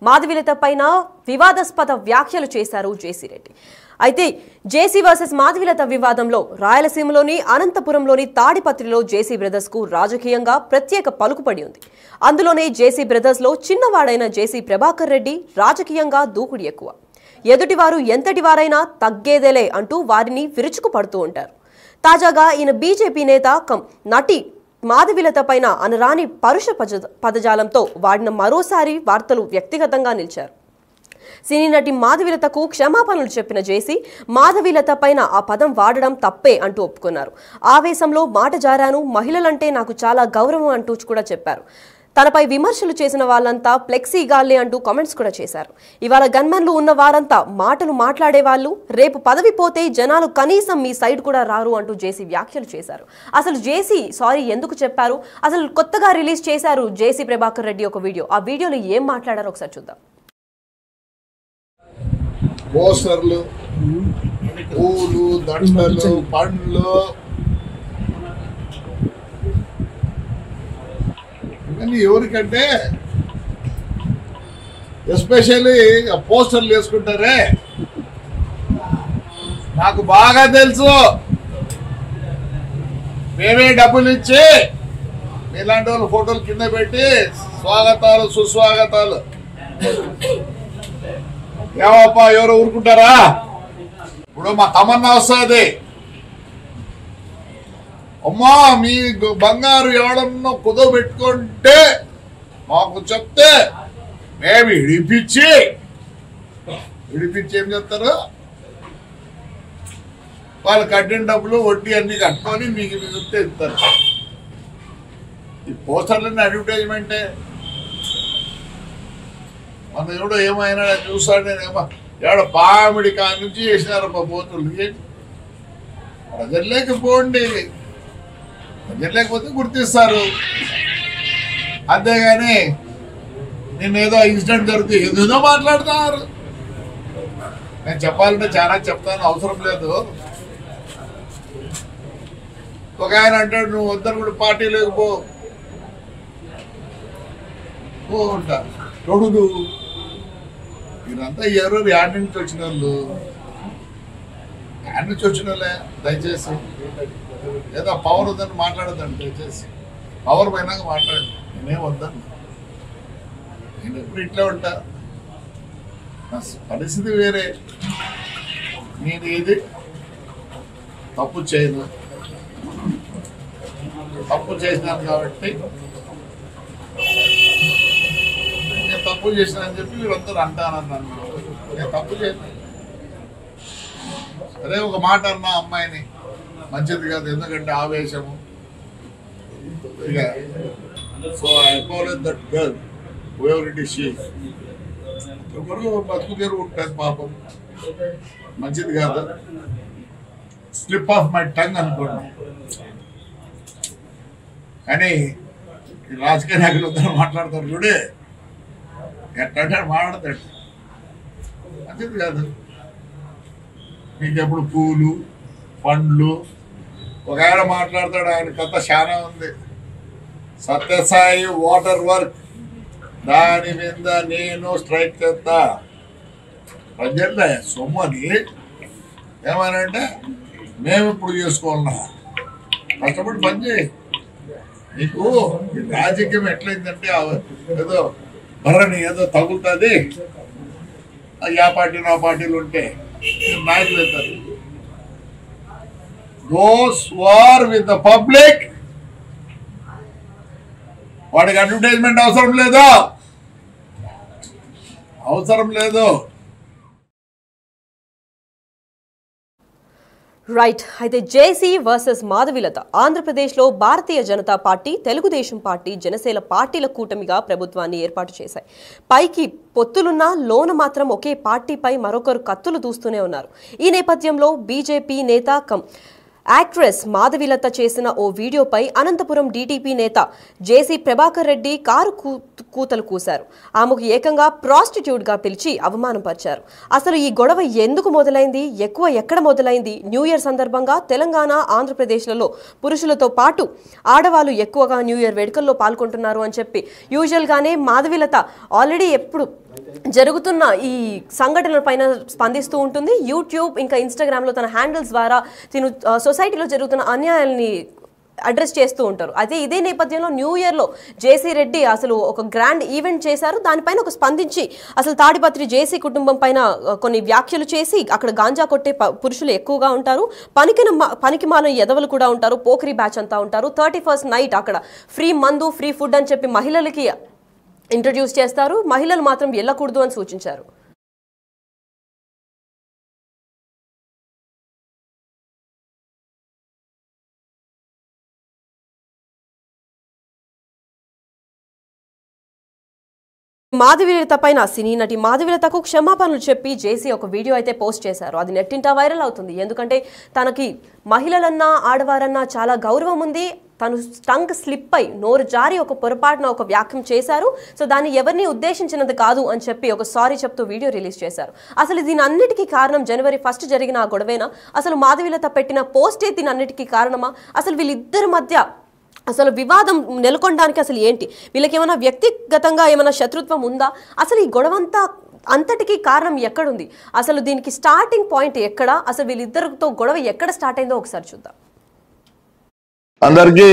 మాధవిలత పైన వివాదాస్పద వ్యాఖ్యలు చేశారు జేసీ రెడ్డి. అయితే జేసీ వర్సెస్ మాధవిలత వివాదంలో రాయలసీమలోని అనంతపురంలోని తాడిపత్రిలో జేసీ బ్రదర్స్ కు రాజకీయంగా ప్రత్యేక పలుకుపడి ఉంది. అందులోనే జేసీ బ్రదర్స్ లో చిన్నవాడైన జేసీ ప్రభాకర్ రెడ్డి రాజకీయంగా దూకుడు ఎక్కువ. ఎదుటివారు ఎంతటి వారైనా తగ్గేదేలే అంటూ వారిని విరుచుకు పడుతూ ఉంటారు. తాజాగా ఈయన బీజేపీ నేత నటి మాధవిలత పైన అనరాని పరుష పదజాలంతో వాడిన మరోసారి వార్తలు వ్యక్తిగతంగా నిలిచారు. సినీ నటి మాధవిలతకు క్షమాపణలు చెప్పిన జేసీ మాధవిలత పైన ఆ పదం వాడడం తప్పే అంటూ ఒప్పుకున్నారు. ఆవేశంలో మాట జారాను, మహిళలంటే నాకు చాలా గౌరవం అంటూ కూడా చెప్పారు. తనపై విమర్శలు చేసిన వాళ్ళంతా ఫ్లెక్సీ గాల్లే అంటూ కామెంట్స్ కూడా చేశారు. ఇవాళ గన్మెన్లు ఉన్న వారంతా మాటలు మాట్లాడే వాళ్ళు, రేపు పదవి పోతే జనాలు కనీసం మీ సైడ్ కూడా రారు అంటూ జేసీ వ్యాఖ్యలు చేశారు. అసలు జేసీ సారీ ఎందుకు చెప్పారు? అసలు కొత్తగా రిలీజ్ చేశారు జేసీ ప్రభాకర్ రెడ్డి ఒక వీడియో. ఆ వీడియోలో ఏం మాట్లాడారో ఒకసారి చూద్దాం. పోస్టర్లు, పూలు, దండలు, పండ్లు ఇవన్నీ ఎవరికంటే ఎస్పెషల్లీ పోస్టర్లు వేసుకుంటారే నాకు బాగా తెలుసు. మేమే డబ్బులు ఇచ్చి ఇలాంటి వాళ్ళు ఫోటోలు కింద పెట్టి స్వాగతాలు సుస్వాగతాలు ఏవప్పా ఎవరు ఊరుకుంటారా? ఇప్పుడు మా తమన్నా వస్తుంది, అమ్మా మీ బంగారు ఎవడన్నా కుదవ పెట్టుకుంటే మాకు చెప్తే మేము విడిపించి ఏం చెప్తారు, వాళ్ళు కట్టిన డబ్బులు వడ్డీ అన్ని కట్టుకొని మీకు చెప్తే ఇస్తారు. ఈ పోస్టర్లన్నీ అడ్వర్టైజ్మెంటే. మన ఎవడో ఏమైనా చూస్తాడు, నేనేమో ఎవడో పామిడి కాడి నుంచి చేసినారు పోతులు. ప్రజల్లేకపోండి, ప్రజల్లేకపోతే గుర్తిస్తారు. అంతేగాని నేనేదో ఇన్సిడెంట్ జరిగితే ఏదేదో మాట్లాడుతున్నారు. నేను చెప్పాలంటే చాలా చెప్తాను, అవసరం లేదు. ఒక ఆయన అంటాడు నువ్వు వద్దరు కూడా పార్టీ లేకపో ఉంటా తొడుగు. మీరంతా ఎవరు యాడ్ నుంచి వచ్చిన వాళ్ళు, యాడ్ నుంచి వచ్చిన వాళ్ళే. దయచేసి ఏదో పవర్ వద్దని మాట్లాడద్దండి. దయచేసి పవర్ పోయినాక మాట్లాడండి. నేనేం వద్దాను, నేను ఎప్పుడు ఇట్లా ఉంటా. నా పరిస్థితి వేరే. నేను ఏది తప్పు చేయను, తప్పు చేసినాను కాబట్టి నేను తప్పు చేసినానని చెప్పి వీళ్ళందరూ అంటానన్నాను. నేను తప్పు చేయను. అదే ఒక మాట అన్నా అమ్మాయిని మంచిది కాదు, ఎందుకంటే ఆవేశము. ఇక so I apologise that girl whoever it is she. ఎవరు బతుకు తెరువు ఉంటుంది పాపం, మంచిది కాదు. స్లిప్ ఆఫ్ మై టంగ్ అనుకోండి. కానీ రాజకీయ నాయకులు అందరూ మాట్లాడతారు చూడే, ఎట్లా మాట్లాడతాడు, మంచిది కాదు. మీకు ఎప్పుడు పూలు పండ్లు ఒక ఆయన మాట్లాడతాడు, ఆయన కథ చాలా ఉంది. సత్యసాయి వాటర్ వర్క్ దాని మీద నేను స్ట్రైక్ చేస్తా. ప్రజల సొమ్మని ఏమనంటే మేము ఇప్పుడు చేసుకోవాలన్నా కష్టపడి పని చేయి. నీకు రాజకీయం ఎట్లయిందంటే ఏదో బర్రని ఏదో తగులుతుంది, ఆ పార్టీ నా పార్టీలు ఉంటే నాయకులు అవుతారు. Those war with the public, వాడికి అడ్వర్టైజ్మెంట్ అవసరం లేదు, అవసరం లేదు. రైట్. అయితే జేసీ వర్సెస్ మాధవిలత. ఆంధ్రప్రదేశ్లో భారతీయ జనతా పార్టీ, తెలుగుదేశం పార్టీ, జనసేన పార్టీల కూటమిగా ప్రభుత్వాన్ని ఏర్పాటు చేశాయి. పైకి పొత్తులున్నా లోన మాత్రం ఒకే పార్టీపై మరొకరు కత్తులు దూస్తూనే ఉన్నారు. ఈ నేపథ్యంలో బీజేపీ నేత యాక్ట్రెస్ మాధవిలత చేసిన ఓ వీడియోపై అనంతపురం డీటీపీ నేత జేసీ ప్రభాకర్ రెడ్డి కారు కూతలు కూశారు. ఆమెకు ఏకంగా ప్రాస్టిట్యూట్ గా పిలిచి అవమానపరిచారు. అసలు ఈ గొడవ ఎందుకు మొదలైంది, ఎక్కడ మొదలైంది? న్యూ ఇయర్ సందర్భంగా తెలంగాణ, ఆంధ్రప్రదేశ్లలో పురుషులతో పాటు ఆడవాళ్లు ఎక్కువగా న్యూ ఇయర్ వేడుకల్లో పాల్గొంటున్నారు అని చెప్పి యూజువల్ గానే మాధవిలత ఆల్రెడీ ఎప్పుడు జరుగుతున్న ఈ సంఘటనల పైన స్పందిస్తూ ఉంటుంది. యూట్యూబ్ ఇంకా ఇన్స్టాగ్రామ్ లో తన హ్యాండిల్స్ ద్వారా తిను సొసైటీలో జరుగుతున్న అన్యాయాలని అడ్రస్ చేస్తూ ఉంటారు. అయితే ఇదే నేపథ్యంలో న్యూ ఇయర్ లో జేసీ రెడ్డి అసలు ఒక గ్రాండ్ ఈవెంట్ చేశారు. దానిపైన ఒక స్పందించి అసలు తాడిపత్రి జేసీ కుటుంబం పైన కొన్ని వ్యాఖ్యలు చేసి అక్కడ గాంజా కొట్టే పురుషులు ఎక్కువగా ఉంటారు, పనికిమాలిన ఎదవలు కూడా ఉంటారు, పోకరీ బ్యాచ్ అంతా ఉంటారు, 31st నైట్ అక్కడ ఫ్రీ మందు ఫ్రీ ఫుడ్ అని చెప్పి మహిళలకి ఇంట్రడ్యూస్ చేస్తారు, మహిళలు మాత్రం వెళ్ళకూడదు అని సూచించారు. మాధవిలత పైన సినీ నటి మాధవిలతకు క్షమాపణలు చెప్పి జేసీ ఒక వీడియో అయితే పోస్ట్ చేశారు. అది నెట్టింటా వైరల్ అవుతుంది. ఎందుకంటే తనకి మహిళలన్నా ఆడవారన్నా చాలా గౌరవం ఉంది. తను టంగ్ స్లిప్ అయి నోరు జారి ఒక పొరపాటున ఒక వ్యాఖ్యం చేశారు. సో దాన్ని ఎవరిని ఉద్దేశించినది కాదు అని చెప్పి ఒక సారీ చెప్తూ వీడియో రిలీజ్ చేశారు. అసలు దీని అన్నిటికీ కారణం January 1 జరిగిన ఆ గొడవేనా? అసలు మాధవిలత పెట్టిన పోస్టే దీని అన్నిటికీ కారణమా? అసలు వీళ్ళిద్దరి మధ్య అసలు వివాదం నెలకొనడానికి అసలు ఏంటి? వీళ్ళకి ఏమైనా వ్యక్తిగతంగా ఏమైనా శత్రుత్వం ఉందా? అసలు ఈ గొడవంతా అంతటికీ కారణం ఎక్కడుంది? అసలు దీనికి స్టార్టింగ్ పాయింట్ ఎక్కడ? అసలు వీళ్ళిద్దరితో గొడవ ఎక్కడ స్టార్ట్ అయిందో ఒకసారి చూద్దాం. అందరికీ